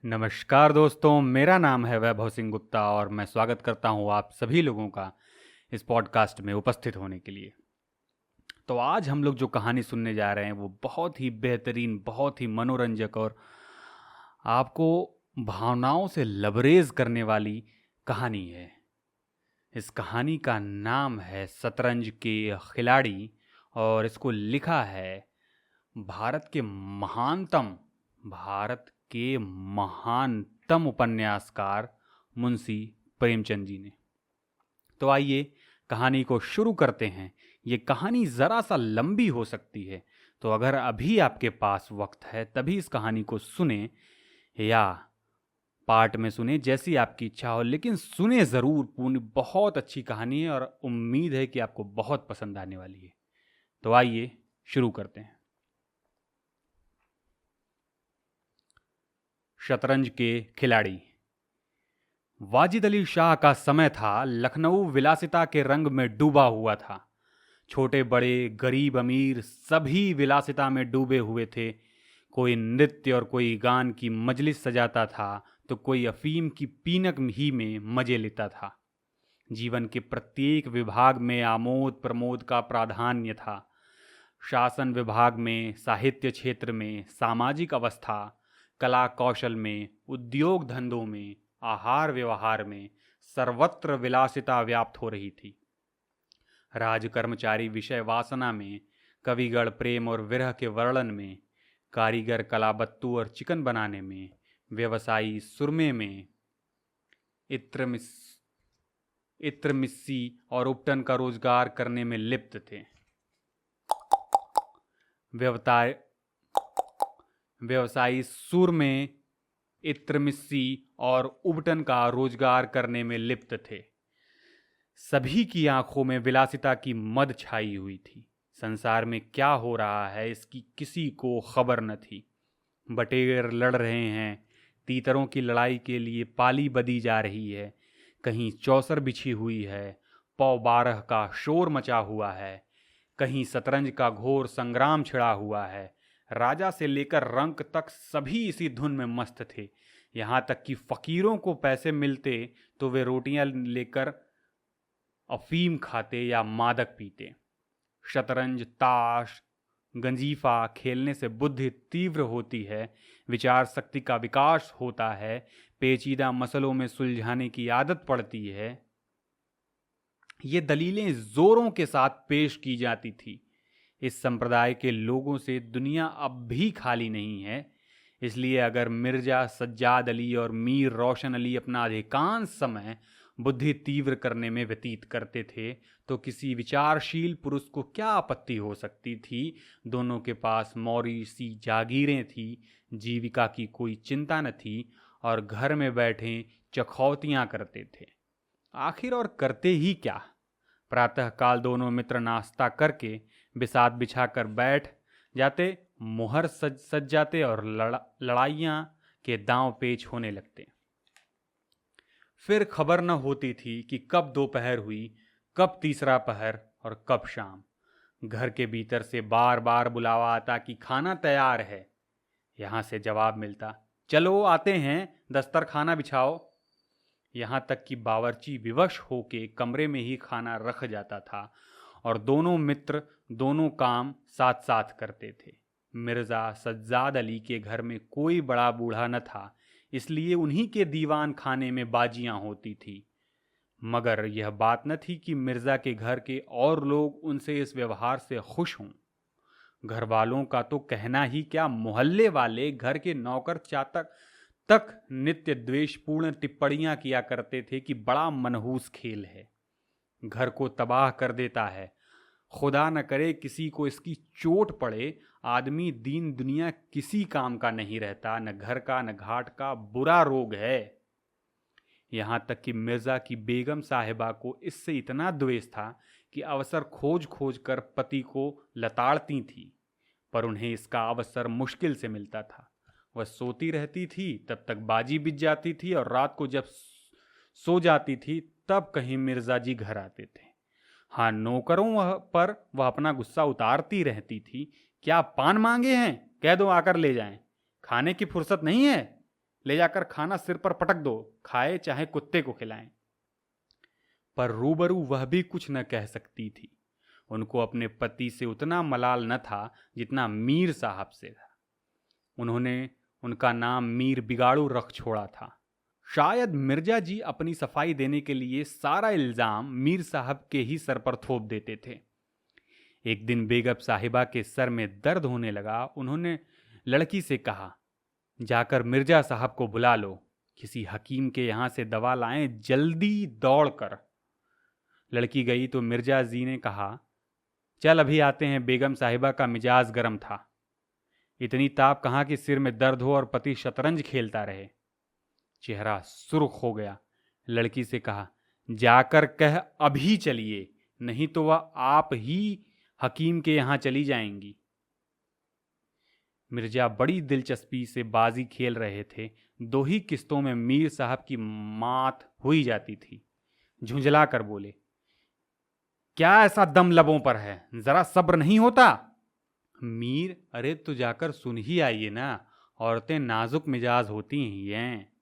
नमस्कार दोस्तों, मेरा नाम है वैभव सिंह गुप्ता और मैं स्वागत करता हूं आप सभी लोगों का इस पॉडकास्ट में उपस्थित होने के लिए। तो आज हम लोग जो कहानी सुनने जा रहे हैं वो बहुत ही बेहतरीन, बहुत ही मनोरंजक और आपको भावनाओं से लबरेज करने वाली कहानी है। इस कहानी का नाम है शतरंज के खिलाड़ी और इसको लिखा है भारत के महानतम उपन्यासकार मुंशी प्रेमचंद जी ने। तो आइए कहानी को शुरू करते हैं। ये कहानी ज़रा सा लंबी हो सकती है, तो अगर अभी आपके पास वक्त है तभी इस कहानी को सुने या पार्ट में सुने, जैसी आपकी इच्छा हो, लेकिन सुने ज़रूर। पूरी बहुत अच्छी कहानी है और उम्मीद है कि आपको बहुत पसंद आने वाली है। तो आइए शुरू करते हैं। शतरंज के खिलाड़ी। वाजिद अली शाह का समय था। लखनऊ विलासिता के रंग में डूबा हुआ था। छोटे बड़े, गरीब अमीर, सभी विलासिता में डूबे हुए थे। कोई नृत्य और कोई गान की मजलिस सजाता था तो कोई अफीम की पीनक ही में मजे लेता था। जीवन के प्रत्येक विभाग में आमोद प्रमोद का प्राधान्य था। शासन विभाग में, साहित्य क्षेत्र में, सामाजिक अवस्था, कला कौशल में, उद्योग धंधों में, आहार व्यवहार में सर्वत्र विलासिता व्याप्त हो रही थी। राज कर्मचारी विषय वासना में, कविगण प्रेम और विरह के वर्णन में, कारीगर कलाबत्तू और चिकन बनाने में, व्यवसायी सुरमे में, इत्र मिस्सी और उपटन का रोजगार करने में लिप्त थे। व्यवसायी सुर में, इत्र मिस्सी और उबटन का रोजगार करने में लिप्त थे। सभी की आंखों में विलासिता की मद छाई हुई थी। संसार में क्या हो रहा है इसकी किसी को खबर न थी। बटेर लड़ रहे हैं, तीतरों की लड़ाई के लिए पाली बदी जा रही है। कहीं चौसर बिछी हुई है, पौ 12 का शोर मचा हुआ है। कहीं शतरंज का घोर संग्राम छिड़ा हुआ है। राजा से लेकर रंक तक सभी इसी धुन में मस्त थे। यहाँ तक कि फकीरों को पैसे मिलते तो वे रोटियां लेकर अफीम खाते या मादक पीते। शतरंज, ताश, गंजीफा खेलने से बुद्धि तीव्र होती है, विचार शक्ति का विकास होता है, पेचीदा मसलों में सुलझाने की आदत पड़ती है। ये दलीलें जोरों के साथ पेश की जाती थी। इस संप्रदाय के लोगों से दुनिया अब भी खाली नहीं है। इसलिए अगर मिर्जा सज्जाद अली और मीर रोशन अली अपना अधिकांश समय बुद्धि तीव्र करने में व्यतीत करते थे तो किसी विचारशील पुरुष को क्या आपत्ति हो सकती थी। दोनों के पास मौरी सी जागीरें थी, जीविका की कोई चिंता न थी और घर में बैठे चखौतियाँ करते थे। आखिर और करते ही क्या। प्रातःकाल दोनों मित्र नाश्ता करके बिसात बिछाकर बैठ जाते, मुहर सज जाते और लड़ाइयाँ के दांव पेच होने लगते। फिर खबर न होती थी कि कब दोपहर हुई, कब तीसरा पहर और कब शाम। घर के भीतर से बार बार बुलावा आता कि खाना तैयार है। यहाँ से जवाब मिलता, चलो आते हैं, दस्तरखाना बिछाओ। यहाँ तक कि बावर्ची विवश होके कमरे में ही खाना रख जाता था और दोनों मित्र दोनों काम साथ साथ करते थे। मिर्ज़ा सज्जाद अली के घर में कोई बड़ा बूढ़ा न था, इसलिए उन्हीं के दीवान खाने में बाजियां होती थी। मगर यह बात न थी कि मिर्ज़ा के घर के और लोग उनसे इस व्यवहार से खुश हों। घर वालों का तो कहना ही क्या, मोहल्ले वाले, घर के नौकर चाकर तक नित्य द्वेषपूर्ण टिप्पणियां किया करते थे कि बड़ा मनहूस खेल है, घर को तबाह कर देता है, खुदा न करे किसी को इसकी चोट पड़े। आदमी दीन दुनिया किसी काम का नहीं रहता, न घर का न घाट का, बुरा रोग है। यहाँ तक कि मिर्ज़ा की बेगम साहिबा को इससे इतना द्वेष था कि अवसर खोज खोज कर पति को लताड़ती थी, पर उन्हें इसका अवसर मुश्किल से मिलता था। वह सोती रहती थी, तब तक बाजी बिज जाती थी और रात को जब सो जाती थी तब कहीं मिर्ज़ा जी घर आते थे। हाँ, नौकरों पर वह अपना गुस्सा उतारती रहती थी। क्या पान मांगे हैं, कह दो आकर ले जाएं। खाने की फुर्सत नहीं है, ले जाकर खाना सिर पर पटक दो, खाए चाहे कुत्ते को खिलाएं। पर रूबरू वह भी कुछ न कह सकती थी। उनको अपने पति से उतना मलाल न था जितना मीर साहब से था। उन्होंने उनका नाम मीर बिगाड़ू रख छोड़ा था। शायद मिर्जा जी अपनी सफाई देने के लिए सारा इल्जाम मीर साहब के ही सर पर थोप देते थे। एक दिन बेगम साहिबा के सर में दर्द होने लगा। उन्होंने लड़की से कहा, जाकर मिर्जा साहब को बुला लो, किसी हकीम के यहाँ से दवा लाएं, जल्दी दौड़ कर। लड़की गई तो मिर्जा जी ने कहा, चल अभी आते हैं। बेगम साहिबा का मिजाज गर्म था। इतनी ताप कहाँ कि सिर में दर्द हो और पति शतरंज खेलता रहे। चेहरा सुर्ख हो गया। लड़की से कहा, जाकर कह अभी चलिए, नहीं तो वह आप ही हकीम के यहाँ चली जाएंगी। मिर्जा बड़ी दिलचस्पी से बाजी खेल रहे थे। 2 ही किस्तों में मीर साहब की मात हुई जाती थी। झुंझला कर बोले, क्या ऐसा दम लबों पर है, जरा सब्र नहीं होता? मीर, अरे तो जाकर सुन ही आइए ना, औरतें नाजुक मिजाज होती हैं।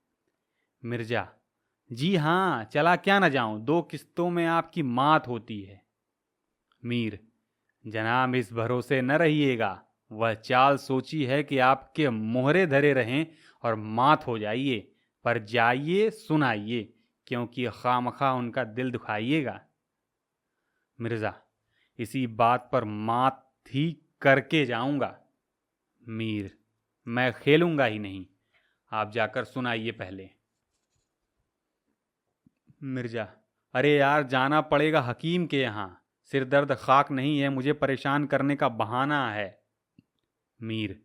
मिर्जा, जी हाँ, चला क्या न जाऊं, 2 किस्तों में आपकी मात होती है। मीर, जनाब इस भरोसे न रहिएगा, वह चाल सोची है कि आपके मोहरे धरे रहें और मात हो जाइए, पर जाइए सुनाइए, क्योंकि खामखा उनका दिल दुखाइएगा। मिर्जा, इसी बात पर मात ही करके जाऊंगा। मीर, मैं खेलूंगा ही नहीं, आप जाकर सुनाइए पहले। मिर्जा, अरे यार जाना पड़ेगा हकीम के यहाँ, सिर दर्द खाक नहीं है, मुझे परेशान करने का बहाना है। मीर,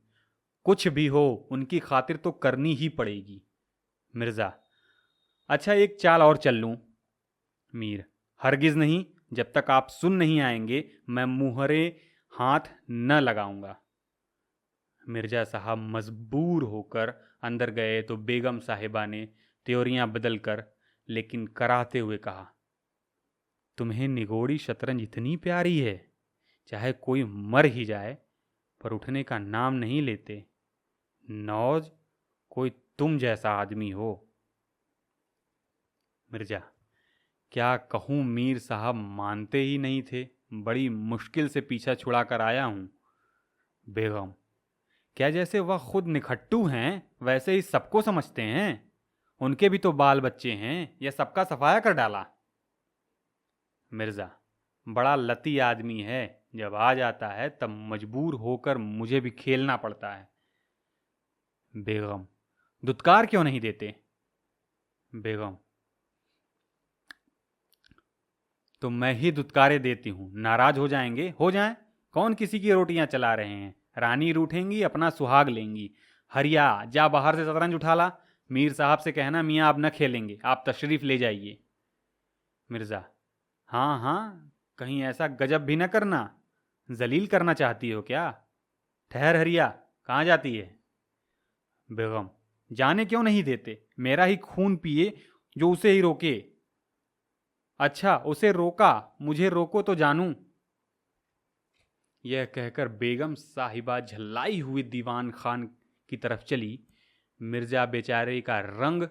कुछ भी हो उनकी खातिर तो करनी ही पड़ेगी। मिर्जा, अच्छा एक चाल और चल लूं? मीर, हरगिज नहीं, जब तक आप सुन नहीं आएंगे मैं मुहरे हाथ न लगाऊंगा। मिर्जा साहब मजबूर होकर अंदर गए तो बेगम साहिबा ने त्योरियां बदलकर लेकिन कराहते हुए कहा, तुम्हें निगोड़ी शतरंज इतनी प्यारी है, चाहे कोई मर ही जाए पर उठने का नाम नहीं लेते। नौज कोई तुम जैसा आदमी हो। मिर्जा, क्या कहूँ, मीर साहब मानते ही नहीं थे, बड़ी मुश्किल से पीछा छुड़ा कर आया हूँ। बेगम, क्या जैसे वह खुद निखट्टू हैं वैसे ही सबको समझते हैं? उनके भी तो बाल बच्चे हैं, यह सबका सफाया कर डाला। मिर्जा, बड़ा लती आदमी है, जब आ जाता है तब मजबूर होकर मुझे भी खेलना पड़ता है। बेगम, दुत्कार क्यों नहीं देते? बेगम, तो मैं ही दुत्कारे देती हूं, नाराज हो जाएंगे, हो जाएं, कौन किसी की रोटियां चला रहे हैं। रानी रूठेंगी, अपना सुहाग लेंगी। हरिया, जा बाहर से शतरंज उठा ला, मीर साहब से कहना मियाँ अब न खेलेंगे, आप तशरीफ ले जाइए। मिर्जा, हाँ हाँ, कहीं ऐसा गजब भी न करना, जलील करना चाहती हो क्या? ठहर हरिया, कहाँ जाती है? बेगम, जाने क्यों नहीं देते, मेरा ही खून पिए जो उसे ही रोके। अच्छा, उसे रोका, मुझे रोको तो जानूं। यह कहकर बेगम साहिबा झल्लाई हुई दीवान खान की तरफ चली। मिर्जा बेचारे का रंग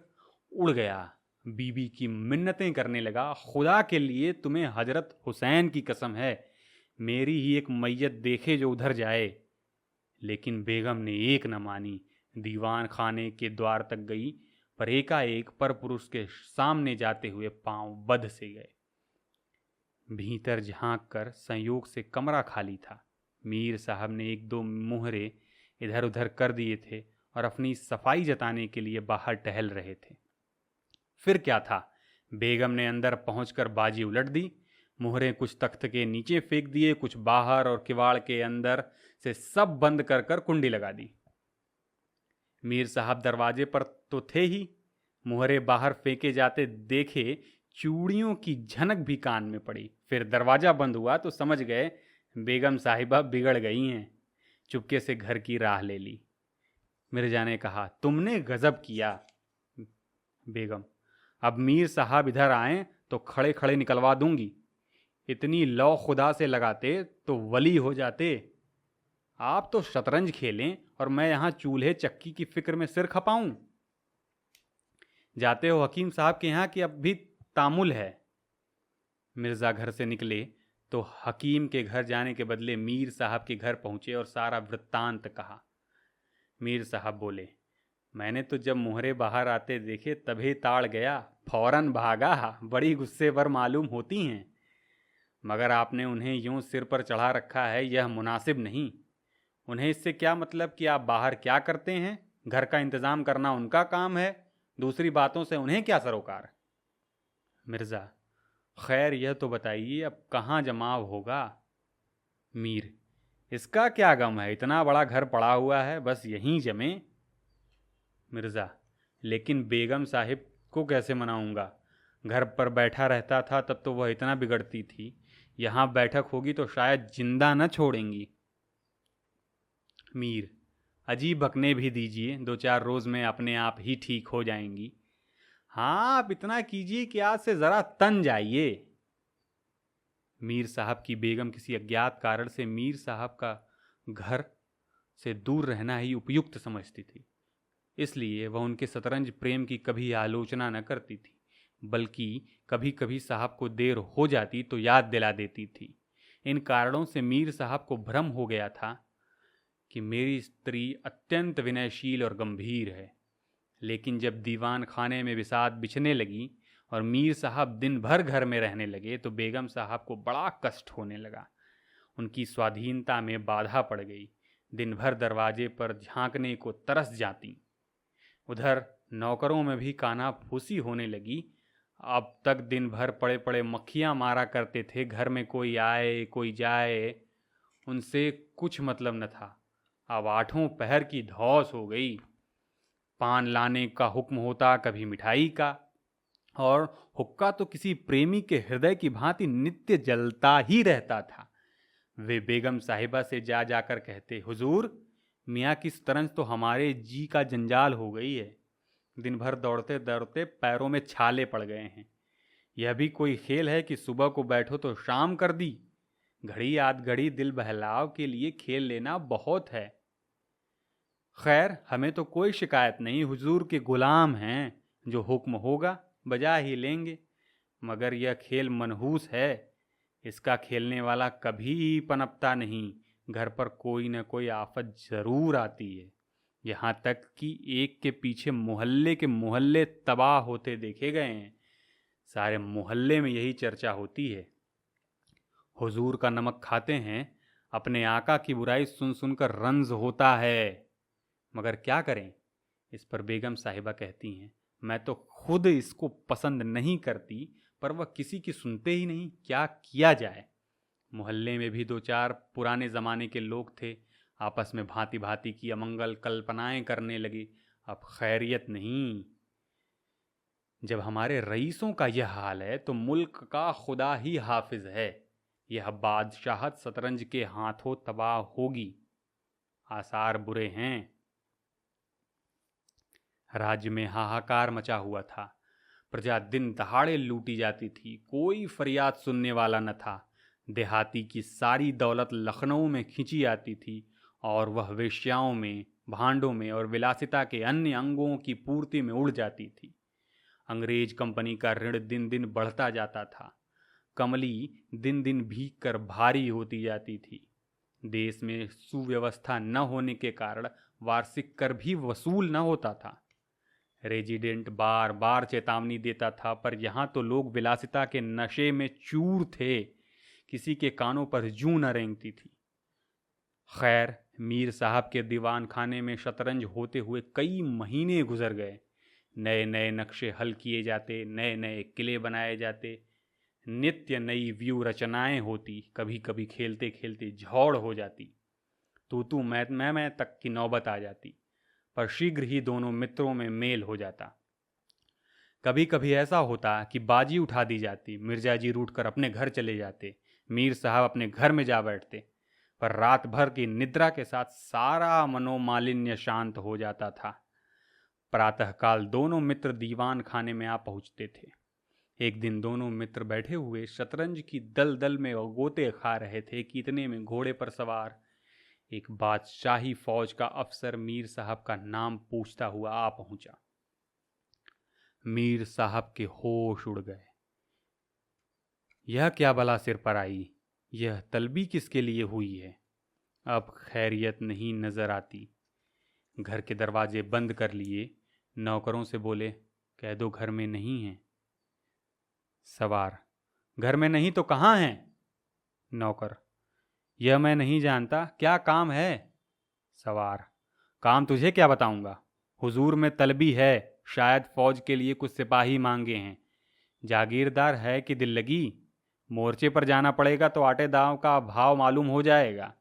उड़ गया। बीबी की मिन्नतें करने लगा, खुदा के लिए तुम्हें हजरत हुसैन की कसम है, मेरी ही एक मैयत देखे जो उधर जाए। लेकिन बेगम ने एक न मानी। दीवान खाने के द्वार तक गई, पर एकाएक पर पुरुष के सामने जाते हुए पांव बध से गए। भीतर झांक कर संयोग से कमरा खाली था। मीर साहब ने 1-2 मोहरे इधर उधर कर दिए थे और अपनी सफाई जताने के लिए बाहर टहल रहे थे। फिर क्या था, बेगम ने अंदर पहुंचकर बाजी उलट दी। मोहरे कुछ तख्त के नीचे फेंक दिए, कुछ बाहर, और किवाड़ के अंदर से सब बंद कर कर कुंडी लगा दी। मीर साहब दरवाजे पर तो थे ही, मोहरे बाहर फेंके जाते देखे, चूड़ियों की झनक भी कान में पड़ी। फिर दरवाजा बंद हुआ तो समझ गए बेगम साहिबा बिगड़ गई हैं। चुपके से घर की राह ले ली। मिर्जा ने कहा, तुमने गजब किया। बेगम, अब मीर साहब इधर आए तो खड़े खड़े निकलवा दूंगी। इतनी लौ खुदा से लगाते तो वली हो जाते। आप तो शतरंज खेलें और मैं यहाँ चूल्हे चक्की की फिक्र में सिर खपाऊं। जाते हो हकीम साहब के यहाँ कि अब भी तामुल है? मिर्ज़ा घर से निकले तो हकीम के घर जाने के बदले मीर साहब के घर पहुंचे और सारा वृत्तांत कहा। मीर साहब बोले, मैंने तो जब मोहरे बाहर आते देखे तभी ताड़ गया, फौरन भागा। बड़ी गुस्से पर मालूम होती हैं, मगर आपने उन्हें यूं सिर पर चढ़ा रखा है, यह मुनासिब नहीं। उन्हें इससे क्या मतलब कि आप बाहर क्या करते हैं? घर का इंतजाम करना उनका काम है, दूसरी बातों से उन्हें क्या सरोकार? मिर्ज़ा, खैर यह तो बताइए अब कहाँ जमाव होगा? मीर, इसका क्या गम है, इतना बड़ा घर पड़ा हुआ है, बस यहीं जमे। मिर्ज़ा, लेकिन बेगम साहिब को कैसे मनाऊंगा? घर पर बैठा रहता था तब तो वह इतना बिगड़ती थी, यहाँ बैठक होगी तो शायद जिंदा न छोड़ेंगी। मीर, अजीब बकने भी दीजिए, 2-4 रोज़ में अपने आप ही ठीक हो जाएंगी। हाँ, आप इतना कीजिए कि आज से ज़रा तन जाइए। मीर साहब की बेगम किसी अज्ञात कारण से मीर साहब का घर से दूर रहना ही उपयुक्त समझती थी, इसलिए वह उनके शतरंज प्रेम की कभी आलोचना न करती थी, बल्कि कभी कभी साहब को देर हो जाती तो याद दिला देती थी। इन कारणों से मीर साहब को भ्रम हो गया था कि मेरी स्त्री अत्यंत विनयशील और गंभीर है। लेकिन जब दीवान खाने में बिसात बिछने लगी और मीर साहब दिन भर घर में रहने लगे तो बेगम साहब को बड़ा कष्ट होने लगा। उनकी स्वाधीनता में बाधा पड़ गई। दिन भर दरवाजे पर झांकने को तरस जाती। उधर नौकरों में भी काना फूसी होने लगी। अब तक दिन भर पड़े पड़े मक्खियाँ मारा करते थे, घर में कोई आए कोई जाए उनसे कुछ मतलब न था। अब 8 पहर की धौस हो गई। पान लाने का हुक्म होता, कभी मिठाई का, और हुक्का तो किसी प्रेमी के हृदय की भांति नित्य जलता ही रहता था। वे बेगम साहिबा से जा जाकर कहते, हुजूर, मियाँ की शतरंज तो हमारे जी का जंजाल हो गई है। दिन भर दौड़ते दौड़ते पैरों में छाले पड़ गए हैं। यह भी कोई खेल है कि सुबह को बैठो तो शाम कर दी? घड़ी आध घड़ी दिल बहलाव के लिए खेल लेना बहुत है। खैर, हमें तो कोई शिकायत नहीं, हुजूर के गुलाम हैं, जो हुक्म होगा बजा ही लेंगे। मगर यह खेल मनहूस है, इसका खेलने वाला कभी पनपता नहीं। घर पर कोई न कोई आफत जरूर आती है। यहाँ तक कि एक के पीछे मोहल्ले के मोहल्ले तबाह होते देखे गए हैं। सारे मोहल्ले में यही चर्चा होती है। हुजूर का नमक खाते हैं, अपने आका की बुराई सुन सुनकर रंज होता है। मगर क्या करें? इस पर बेगम साहिबा कहती हैं, मैं तो खुद इसको पसंद नहीं करती, पर वह किसी की सुनते ही नहीं, क्या किया जाए? मोहल्ले में भी 2-4 पुराने ज़माने के लोग थे, आपस में भांति भांति की अमंगल कल्पनाएं करने लगे। अब खैरियत नहीं। जब हमारे रईसों का यह हाल है तो मुल्क का खुदा ही हाफिज है। यह बादशाहत शतरंज के हाथों तबाह होगी। आसार बुरे हैं। राज्य में हाहाकार मचा हुआ था। प्रजा दिन दहाड़े लूटी जाती थी, कोई फरियाद सुनने वाला न था। देहाती की सारी दौलत लखनऊ में खींची आती थी और वह वेश्याओं में, भांडों में और विलासिता के अन्य अंगों की पूर्ति में उड़ जाती थी। अंग्रेज कंपनी का ऋण दिन दिन बढ़ता जाता था। कमली दिन दिन भीग कर भारी होती जाती थी। देश में सुव्यवस्था न होने के कारण वार्षिक कर भी वसूल न होता था। रेजिडेंट बार बार चेतावनी देता था, पर यहाँ तो लोग विलासिता के नशे में चूर थे, किसी के कानों पर जूं न रेंगती थी। खैर, मीर साहब के दीवान खाने में शतरंज होते हुए कई महीने गुजर गए। नए नए नक्शे हल किए जाते, नए नए किले बनाए जाते, नित्य नई व्यू रचनाएं होती। कभी कभी खेलते खेलते झौड़ हो जाती, तू मैं तक की नौबत आ जाती, पर शीघ्र ही दोनों मित्रों में मेल हो जाता। कभी कभी ऐसा होता कि बाजी उठा दी जाती, मिर्जा जी रूठकर अपने घर चले जाते, मीर साहब अपने घर में जा बैठते, पर रात भर की निद्रा के साथ सारा मनोमालिन्य शांत हो जाता था। प्रातःकाल दोनों मित्र दीवान खाने में आ पहुंचते थे। एक दिन दोनों मित्र बैठे हुए शतरंज की दलदल में गोते खा रहे थे कि इतने में घोड़े पर सवार एक बादशाही फौज का अफसर मीर साहब का नाम पूछता हुआ आ पहुंचा। मीर साहब के होश उड़ गए। यह क्या बला सिर पर आई? यह तलबी किसके लिए हुई है? अब खैरियत नहीं नजर आती। घर के दरवाजे बंद कर लिए, नौकरों से बोले, कह दो घर में नहीं है। सवार, घर में नहीं तो कहाँ हैं? नौकर, यह मैं नहीं जानता, क्या काम है? सवार, काम तुझे क्या बताऊंगा, हुजूर में तलबी है, शायद फौज के लिए कुछ सिपाही मांगे हैं। जागीरदार है कि दिल लगी? मोर्चे पर जाना पड़ेगा तो आटे दाव का भाव मालूम हो जाएगा।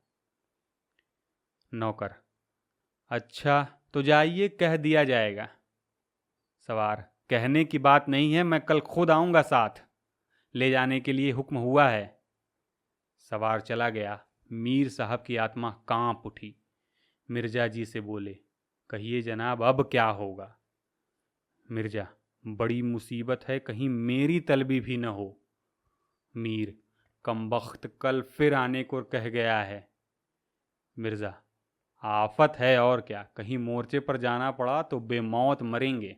नौकर, अच्छा तो जाइए, कह दिया जाएगा। सवार, कहने की बात नहीं है, मैं कल खुद आऊंगा साथ, ले जाने के लिए हुक्म हुआ है। सवार चला गया। मीर साहब की आत्मा कांप उठी। मिर्जा जी से बोले, कहिए जनाब, अब क्या होगा? मिर्जा, बड़ी मुसीबत है, कहीं मेरी तलबी भी न हो। मीर, कमबख्त कल फिर आने को कह गया है। मिर्जा, आफत है और क्या, कहीं मोर्चे पर जाना पड़ा तो बेमौत मरेंगे।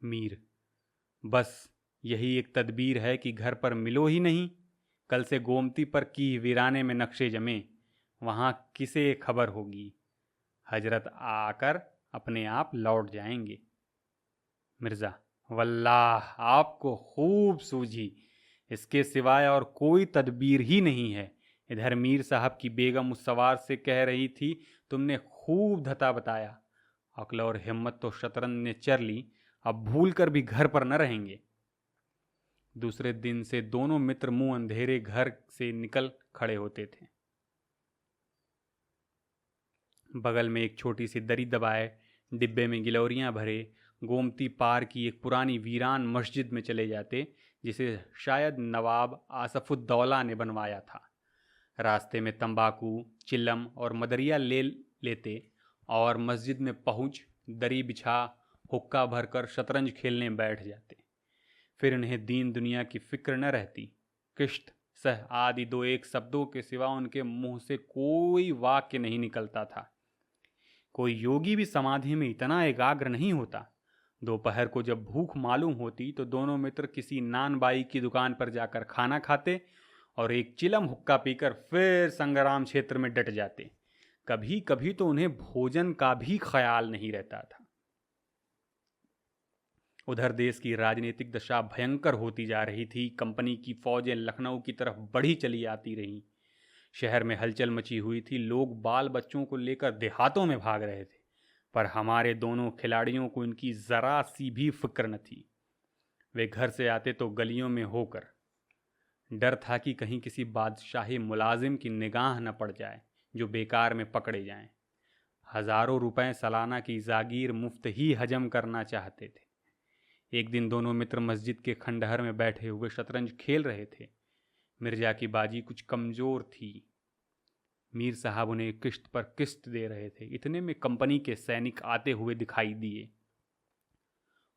मीर, बस यही एक तदबीर है कि घर पर मिलो ही नहीं। कल से गोमती पर की वीराने में नक्शे जमे, वहां किसे खबर होगी? हजरत आकर अपने आप लौट जाएंगे। मिर्जा, वल्लाह आपको खूब सूझी, इसके सिवाय और कोई तदबीर ही नहीं है। इधर मीर साहब की बेगम उस सवार से कह रही थी, तुमने खूब धता बताया, अक्ल और हिम्मत तो शतरंज ने चर ली, अब भूल कर भी घर पर न रहेंगे। दूसरे दिन से दोनों मित्र मुंह अंधेरे घर से निकल खड़े होते थे। बगल में एक छोटी सी दरी दबाए डिब्बे में गिलौरियां भरे गोमती पार की एक पुरानी वीरान मस्जिद में चले जाते, जिसे शायद नवाब आसफुद्दौला ने बनवाया था। रास्ते में तंबाकू, चिल्लम और मदरिया ले लेते और मस्जिद में पहुंच दरी बिछा हुक्का भरकर शतरंज खेलने बैठ जाते। फिर उन्हें दीन दुनिया की फिक्र न रहती। किश्त, सह आदि दो एक शब्दों के सिवा उनके मुंह से कोई वाक्य नहीं निकलता था। कोई योगी भी समाधि में इतना एकाग्र नहीं होता। दोपहर को जब भूख मालूम होती तो दोनों मित्र किसी नान बाई की दुकान पर जाकर खाना खाते और एक चिलम हुक्का पीकर फिर संग्राम क्षेत्र में डट जाते। कभी कभी तो उन्हें भोजन का भी ख्याल नहीं रहता था। उधर देश की राजनीतिक दशा भयंकर होती जा रही थी। कंपनी की फौजें लखनऊ की तरफ बढ़ी चली आती रहीं। शहर में हलचल मची हुई थी। लोग बाल बच्चों को लेकर देहातों में भाग रहे थे, पर हमारे दोनों खिलाड़ियों को इनकी जरा सी भी फिक्र न थी। वे घर से आते तो गलियों में होकर। डर था कि कहीं किसी बादशाही मुलाजिम की निगाह न पड़ जाए जो बेकार में पकड़े जाएं। हजारों रुपए सालाना की जागीर मुफ्त ही हजम करना चाहते थे। एक दिन दोनों मित्र मस्जिद के खंडहर में बैठे हुए शतरंज खेल रहे थे। मिर्जा की बाजी कुछ कमजोर थी। मीर साहब उन्हें किश्त पर किश्त दे रहे थे। इतने में कंपनी के सैनिक आते हुए दिखाई दिए।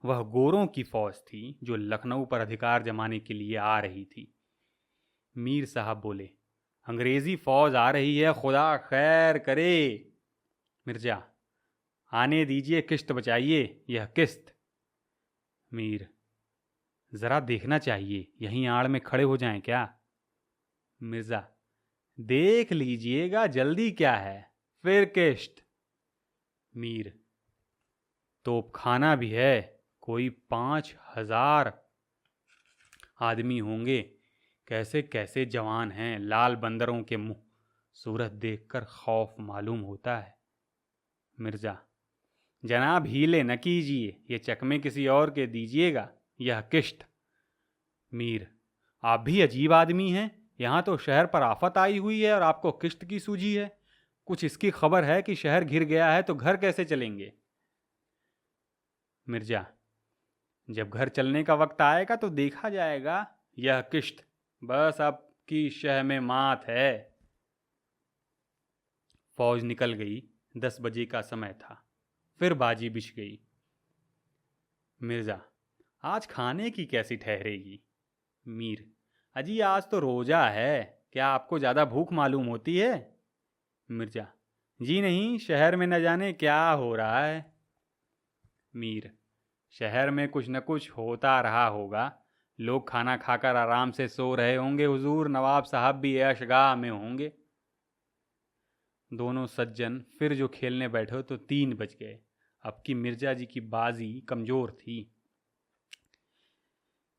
वह गोरों की फौज थी जो लखनऊ पर अधिकार जमाने के लिए आ रही थी। मीर साहब बोले, अंग्रेजी फौज आ रही है, खुदा खैर करे। मिर्जा, आने दीजिए, किश्त बचाइए, यह किश्त। मीर, जरा देखना चाहिए, यहीं आड़ में खड़े हो जाएं क्या? मिर्जा, देख लीजिएगा, जल्दी क्या है, फिर किश्त। मीर, तोपखाना भी है, कोई 5,000 आदमी होंगे। कैसे कैसे जवान हैं, लाल बंदरों के मुंह, सूरत देखकर खौफ मालूम होता है। मिर्जा, जनाब हीले न कीजिए, ये चकमे किसी और के दीजिएगा, यह किश्त। मीर, आप भी अजीब आदमी हैं, यहाँ तो शहर पर आफत आई हुई है और आपको किश्त की सूझी है। कुछ इसकी खबर है कि शहर घिर गया है तो घर कैसे चलेंगे? मिर्जा, जब घर चलने का वक्त आएगा तो देखा जाएगा, यह किश्त, बस आपकी शह में मात है। फौज निकल गई। 10 बजे का समय था। फिर बाजी बिछ गई। मिर्जा, आज खाने की कैसी ठहरेगी? मीर, अजी आज तो रोजा है, क्या आपको ज्यादा भूख मालूम होती है? मिर्जा, जी नहीं, शहर में न जाने क्या हो रहा है। मीर, शहर में कुछ न कुछ होता रहा होगा। लोग खाना खाकर आराम से सो रहे होंगे हुजूर, नवाब साहब भी ऐशगाह में होंगे। दोनों सज्जन फिर जो खेलने बैठे तो 3 बज गए। अब की मिर्जा जी की बाजी कमजोर थी।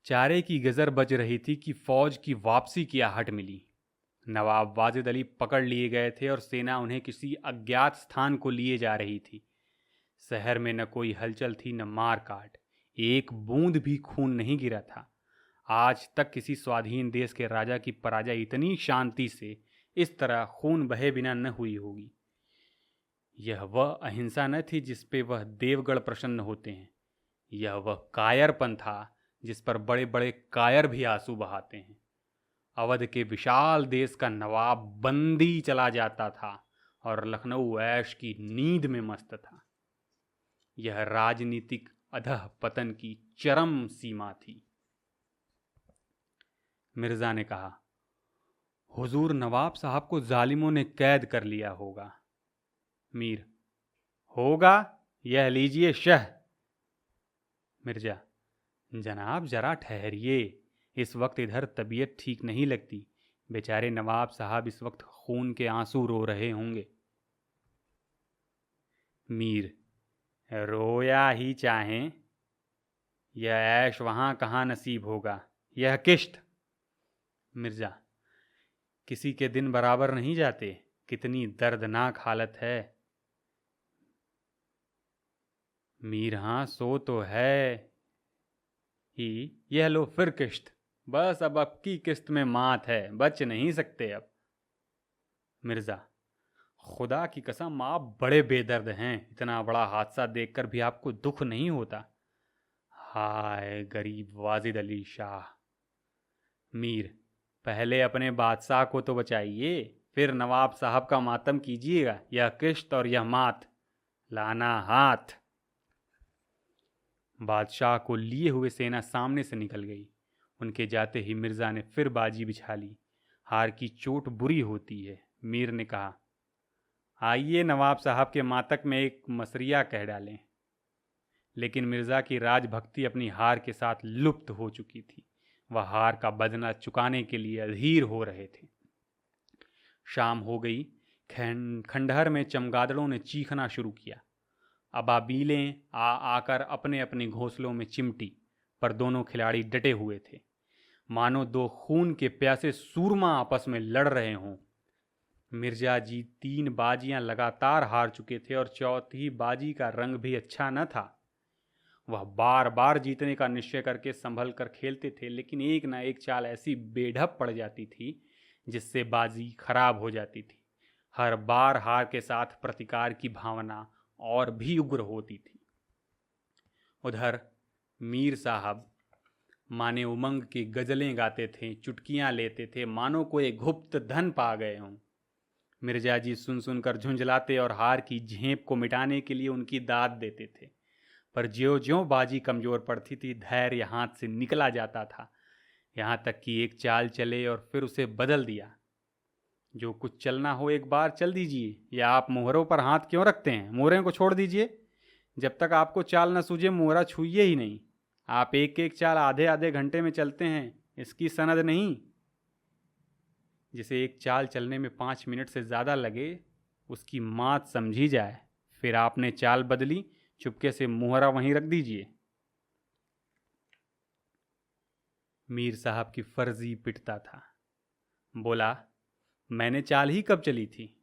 चारे की गजर बज रही थी कि फौज की वापसी की आहट मिली। नवाब वाजिद अली पकड़ लिए गए थे और सेना उन्हें किसी अज्ञात स्थान को लिए जा रही थी। शहर में न कोई हलचल थी न मार काट, एक बूंद भी खून नहीं गिरा था। आज तक किसी स्वाधीन देश के राजा की पराजय इतनी शांति से इस तरह खून बहे बिना न हुई होगी। यह वह अहिंसा न थी जिस पे वह देवगढ़ प्रसन्न होते हैं। यह वह कायरपन था जिस पर बड़े बड़े कायर भी आंसू बहाते हैं। अवध के विशाल देश का नवाब बंदी चला जाता था और लखनऊ ऐश की नींद में मस्त था। यह राजनीतिक अधः पतन की चरम सीमा थी। मिर्जा ने कहा, हुजूर, नवाब साहब को जालिमों ने कैद कर लिया होगा। मीर, होगा, यह लीजिए शह। मिर्जा, जनाब जरा ठहरिए, इस वक्त इधर तबीयत ठीक नहीं लगती। बेचारे नवाब साहब इस वक्त खून के आंसू रो रहे होंगे। मीर, रोया ही चाहें, यह ऐश वहां कहाँ नसीब होगा, यह किश्त। मिर्जा, किसी के दिन बराबर नहीं जाते, कितनी दर्दनाक हालत है। मीर, हाँ सो तो है ही, यह लो फिर किश्त। बस अब की किस्त में मात है, बच नहीं सकते अब। मिर्जा, खुदा की कसम आप बड़े बेदर्द हैं, इतना बड़ा हादसा देखकर भी आपको दुख नहीं होता। हाय गरीब वाजिद अली शाह। मीर, पहले अपने बादशाह को तो बचाइए, फिर नवाब साहब का मातम कीजिएगा। यह किश्त और यह मात, लाना हाथ। बादशाह को लिए हुए सेना सामने से निकल गई। उनके जाते ही मिर्जा ने फिर बाजी बिछा ली। हार की चोट बुरी होती है। मीर ने कहा, आइए नवाब साहब के मातक में एक मसरिया कह डालें। लेकिन मिर्जा की राजभक्ति अपनी हार के साथ लुप्त हो चुकी थी। वह हार का बदला चुकाने के लिए अधीर हो रहे थे। शाम हो गई। खंडहर में चमगादड़ों ने चीखना शुरू किया। अबाबीलें आकर अपने अपने घोंसलों में चिमटी, पर दोनों खिलाड़ी डटे हुए थे, मानो 2 खून के प्यासे सूरमा आपस में लड़ रहे हों। मिर्जा जी 3 बाजियां लगातार हार चुके थे और चौथी बाजी का रंग भी अच्छा न था। वह बार बार जीतने का निश्चय करके संभल कर खेलते थे, लेकिन एक न एक चाल ऐसी बेढप पड़ जाती थी जिससे बाजी खराब हो जाती थी। हर बार हार के साथ प्रतिकार की भावना और भी उग्र होती थी। उधर मीर साहब माने उमंग की गजलें गाते थे, चुटकियां लेते थे, मानो कोई गुप्त धन पा गए हों। मिर्जा जी सुन सुनकर झुंझलाते और हार की झेप को मिटाने के लिए उनकी दाद देते थे। पर ज्यों ज्यों बाजी कमजोर पड़ती थी, धैर्य हाथ से निकला जाता था। यहाँ तक कि एक चाल चले और फिर उसे बदल दिया। जो कुछ चलना हो एक बार चल दीजिए, या आप मोहरों पर हाथ क्यों रखते हैं? मोहरों को छोड़ दीजिए। जब तक आपको चाल न सूझे मोहरा छूइए ही नहीं। आप एक एक चाल आधे आधे घंटे में चलते हैं, इसकी सनद नहीं। जिसे एक चाल चलने में 5 मिनट से ज़्यादा लगे, उसकी मात समझी जाए। फिर आपने चाल बदली, चुपके से मोहरा वहीं रख दीजिए। मीर साहब की फर्जी पिटता था। बोला, मैंने चाल ही कब चली थी?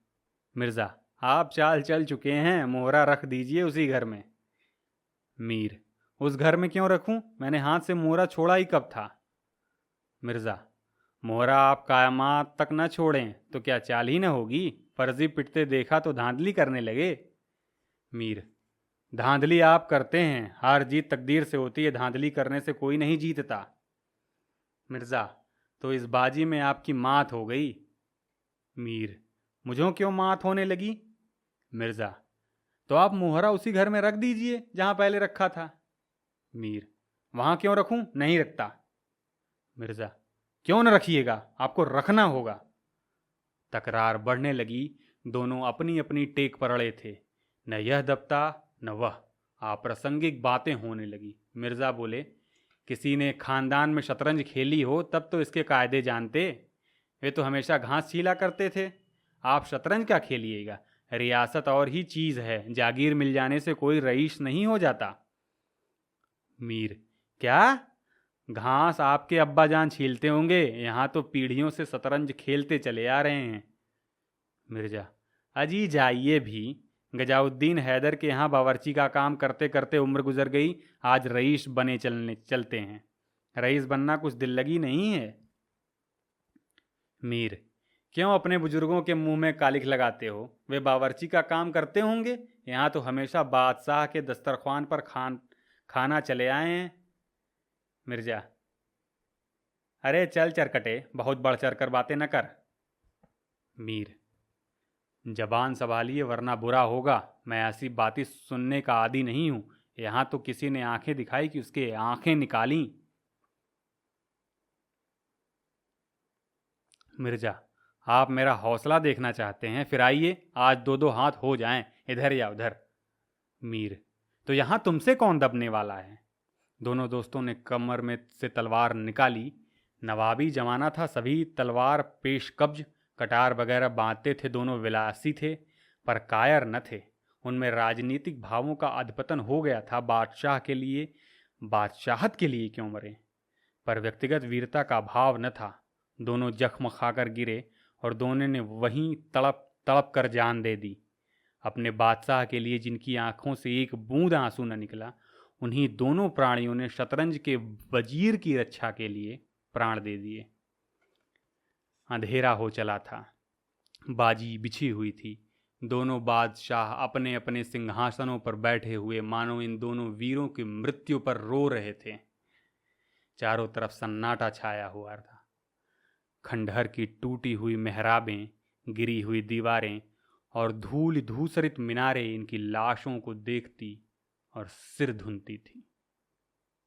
मिर्जा, आप चाल चल चुके हैं, मोहरा रख दीजिए उसी घर में। मीर, उस घर में क्यों रखूं? मैंने हाथ से मोहरा छोड़ा ही कब था? मिर्जा, मोहरा आप कायमात तक न छोड़ें तो क्या चाल ही न होगी? फर्जी पिटते देखा तो धांधली करने लगे। मीर, धांधली आप करते हैं, हार जीत तकदीर से होती है, धांधली करने से कोई नहीं जीतता। मिर्जा, तो इस बाजी में आपकी मात हो गई। मीर, मुझे क्यों मात होने लगी? मिर्जा, तो आप मोहरा उसी घर में रख दीजिए जहां पहले रखा था। मीर, वहां क्यों रखूं? नहीं रखता। मिर्जा, क्यों न रखिएगा, आपको रखना होगा। तकरार बढ़ने लगी। दोनों अपनी अपनी टेक पर अड़े थे। न यह दबता न वह। अप्रासंगिक बातें होने लगी। मिर्ज़ा बोले, किसी ने खानदान में शतरंज खेली हो तब तो इसके कायदे जानते। वे तो हमेशा घास छीला करते थे, आप शतरंज क्या खेलिएगा। रियासत और ही चीज़ है, जागीर मिल जाने से कोई रईस नहीं हो जाता। मीर, क्या? घास आपके अब्बा जान छीलते होंगे, यहाँ तो पीढ़ियों से शतरंज खेलते चले आ रहे हैं। मिर्जा, अजी जाइए भी, गजाउद्दीन हैदर के यहाँ बावर्ची का काम करते करते उम्र गुजर गई, आज रईस बने चलते हैं। रईस बनना कुछ दिल लगी नहीं है। मीर, क्यों अपने बुजुर्गों के मुंह में कालिख लगाते हो, वे बावर्ची का काम करते होंगे, यहाँ तो हमेशा बादशाह के दस्तरख्वान पर खाना चले आए हैं। मिर्जा, अरे चल चरकटे, बहुत बढ़ चढ़ कर बातें न कर। मीर, जबान संभालिए वरना बुरा होगा, मैं ऐसी बातें सुनने का आदी नहीं हूं। यहाँ तो किसी ने आंखें दिखाई कि उसके आंखें निकाली। मिर्जा, आप मेरा हौसला देखना चाहते हैं, फिर आइए, आज दो दो हाथ हो जाएं, इधर या उधर। मीर, तो यहाँ तुमसे कौन दबने वाला है। दोनों दोस्तों ने कमर में से तलवार निकाली। नवाबी जमाना था, सभी तलवार पेश कब्ज कटार वगैरह बांधते थे। दोनों विलासी थे पर कायर न थे। उनमें राजनीतिक भावों का अधपतन हो गया था। बादशाह के लिए, बादशाहत के लिए क्यों मरे, पर व्यक्तिगत वीरता का भाव न था। दोनों जख्म खाकर गिरे और दोनों ने वहीं तड़प तड़प कर जान दे दी। अपने बादशाह के लिए जिनकी आंखों से एक बूंद आंसू न निकला, उन्हीं दोनों प्राणियों ने शतरंज के वजीर की रक्षा के लिए प्राण दे दिए। अंधेरा हो चला था, बाजी बिछी हुई थी। दोनों बादशाह अपने अपने सिंहासनों पर बैठे हुए मानो इन दोनों वीरों की मृत्यु पर रो रहे थे। चारों तरफ सन्नाटा छाया हुआ था। खंडहर की टूटी हुई मेहराबें, गिरी हुई दीवारें और धूल धूसरित मीनारें इनकी लाशों को देखती और सिर धुनती थी।